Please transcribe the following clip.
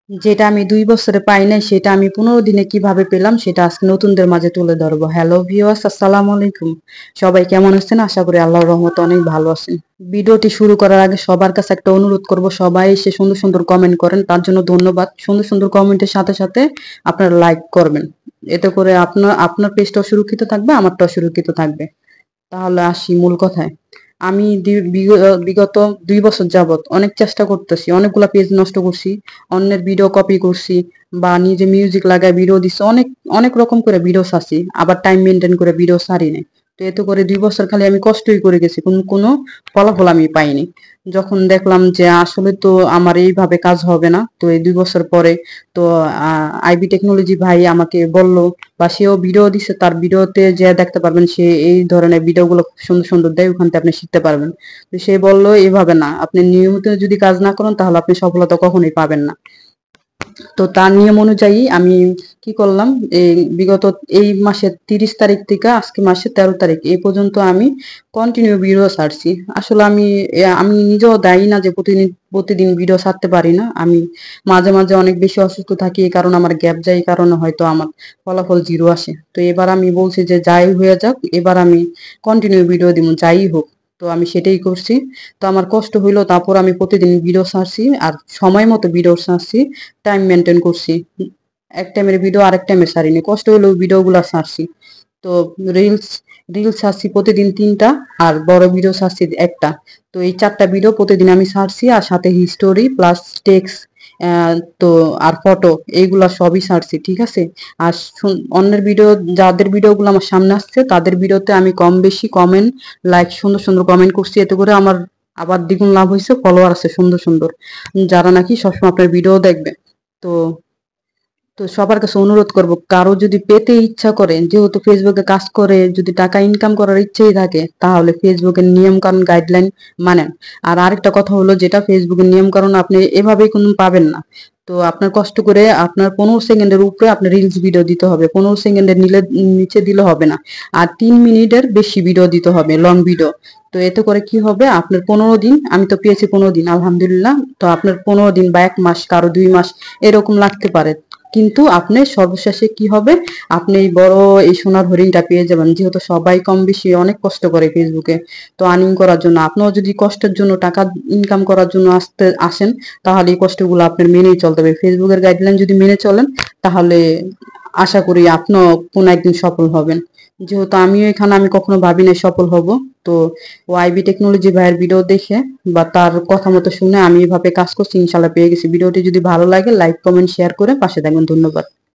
যেটা আমি 2 বছরে পাই নাই সেটা আমি 15 দিনে কিভাবে পেলাম সেটা আজকে নতুনদের মাঝে তুলে ধরবো। হ্যালো ভিউয়ার্স, আসসালামু আলাইকুম। সবাই কেমন আছেন? আশা করি আল্লাহর রহমতে অনেক ভালো আছেন। ভিডিওটি শুরু করার আগে সবার কাছে একটা অনুরোধ করব, সবাই এসে সুন্দর সুন্দর কমেন্ট করেন, তার জন্য ধন্যবাদ। সুন্দর সুন্দর কমেন্টের সাথে সাথে আপনারা লাইক করবেন, এতে করে আপনার আপনার পেজটাও সুরক্ষিত থাকবে, আমারটাও সুরক্ষিত থাকবে। তাহলে আসি মূল কথায়। আমি বিগত 2 বছর যাবত অনেক চেষ্টা করতেছি, অনেকগুলা পেজ নষ্ট করছি, অন্যের ভিডিও কপি করছি, বা নিজে মিউজিক লাগায় ভিডিও দিচ্ছি, অনেক অনেক রকম করে ভিডিও ছাড়ছি, আবার টাইম মেনটেন করে ভিডিও ছাড়ি নাই। তো এতে করে 2 বছর খালি আমি কষ্টই করে গেছি, কোনো ফলাফল আমি পাইনি। যখন দেখলাম যে আসলে তো আমার এইভাবে কাজ হবে না, তো এই 2 বছর পরে তো আইবি টেকনোলজি ভাই আমাকে বলল, বা সেও ভিডিও দিছে, তার ভিডিওতে যে দেখতে পারবেন সে এই ধরনের ভিডিওগুলো খুব সুন্দর সুন্দর দেয়, ওখান থেকে আপনি শিখতে পারবেন। তো সে বলল এইভাবে না, আপনি নিয়মিত যদি কাজ না করেন তাহলে আপনি সফলতা কখনোই পাবেন না। তো তার নিয়ম অনুযায়ী আমি কি করলাম, এই বিগত এই মাসের 30 তারিখ থেকে আজকে মাসের 13 তারিখ এই পর্যন্ত আমি কন্টিনিউ ভিডিও ছাড়ছি। আসলে আমি নিজেও দায়ী না যে প্রতিদিন প্রতিদিন ভিডিও ছাড়তে পারি না। আমি মাঝে মাঝে অনেক বেশি অসুস্থ থাকি, এই কারণে আমার গ্যাপ যায়, এই কারণে হয়তো আমার ফলাফল জিরো আসে। তো এবার আমি বলছি যে যাই হয়ে যাক, এবার আমি কন্টিনিউ ভিডিও দিব যাই হোক। তো আমি সেটাই করছি। তো আমার কষ্ট হইলো, তারপর আমি প্রতিদিন ভিডিও ছাড়ছি, আর সময় মতো ভিডিও ছাড়ছি, টাইম মেনটেন করছি। এক টাইমের ভিডিও আরেক টাইমে ছাড়িনি, কষ্ট হলেও ভিডিও গুলা ছাড়ছি। তো রিলস রিলস ছাড়ছি প্রতিদিন 3টা, আর বড় ভিডিও ছাড়ছি একটা। তো এই 4টা ভিডিও প্রতিদিন আমি ছাড়ছি, আর সাথে হিস্টোরি প্লাস টেক্সট, তো আর ফটো, এইগুলা সবই ছাড়ছি, ঠিক আছে। আর অন্যের ভিডিও, যাদের ভিডিওগুলো আমার সামনে আসছে তাদের ভিডিওতে আমি কম বেশি কমেন্ট, লাইক, সুন্দর সুন্দর কমেন্ট করছি, এতে করে আমার আবার দ্বিগুণ লাভ হয়েছে, ফলোয়ার আছে সুন্দর সুন্দর, যারা নাকি সবসময় আপনার ভিডিও দেখবে। তো তো সবার কাছে অনুরোধ করব, কারো যদি পেতে ইচ্ছা করে, যেহেতু ফেসবুকে কাজ করে, যদি টাকা ইনকাম করার ইচ্ছেই থাকে, তাহলে ফেসবুকের নিয়ম কানুন গাইডলাইন মানেন। আর আরেকটা কথা হলো, যেটা ফেসবুকের নিয়ম কানুন আপনি এভাবেই কোনো পাবেন না। তো আপনার কষ্ট করে আপনার 15 সেকেন্ডের উপরে আপনার রিলস ভিডিও দিতে হবে, 15 সেকেন্ডের নিচে দিলে হবে না। আর 3 মিনিটের বেশি ভিডিও দিতে হবে, লং ভিডিও। তো এতে করে কি হবে, আপনার 15 দিন, আমি তো পেয়েছি 15 দিন আলহামদুলিল্লাহ। তো আপনার 15 দিন বা 1 মাস, কারো 2 মাস এরকম লাগতে পারে, কিন্তু আপনি সর্বশেষে কি হবে, আপনি এই বড় এই সোনার হরিণটা পেয়ে যাবেন। যেহেতু সবাই কম বেশি অনেক কষ্ট করে ফেসবুকে, তো আর্নিং করার জন্য, আপনিও যদি কষ্টের জন্য টাকা ইনকাম করার জন্য আসেন, তাহলে এই কষ্টগুলো আপনার মেনেই চলতে হবে। ফেসবুকের গাইডলাইন যদি মেনে চলেন, তাহলে আশা করি আপনিও কোনো একদিন সফল হবেন। যেহেতু আমিও এখানে, আমি কখনো ভাবি নাই সফল হব। তো ও আইবি টেকনোলজি ভাইয়ের ভিডিও দেখে বা তার কথা মতো শুনে আমি এভাবে কাজ করছি, ইনশাল্লাহ পেয়ে গেছি। ভিডিওটি যদি ভালো লাগে লাইক কমেন্ট শেয়ার করে পাশে থাকবেন। ধন্যবাদ।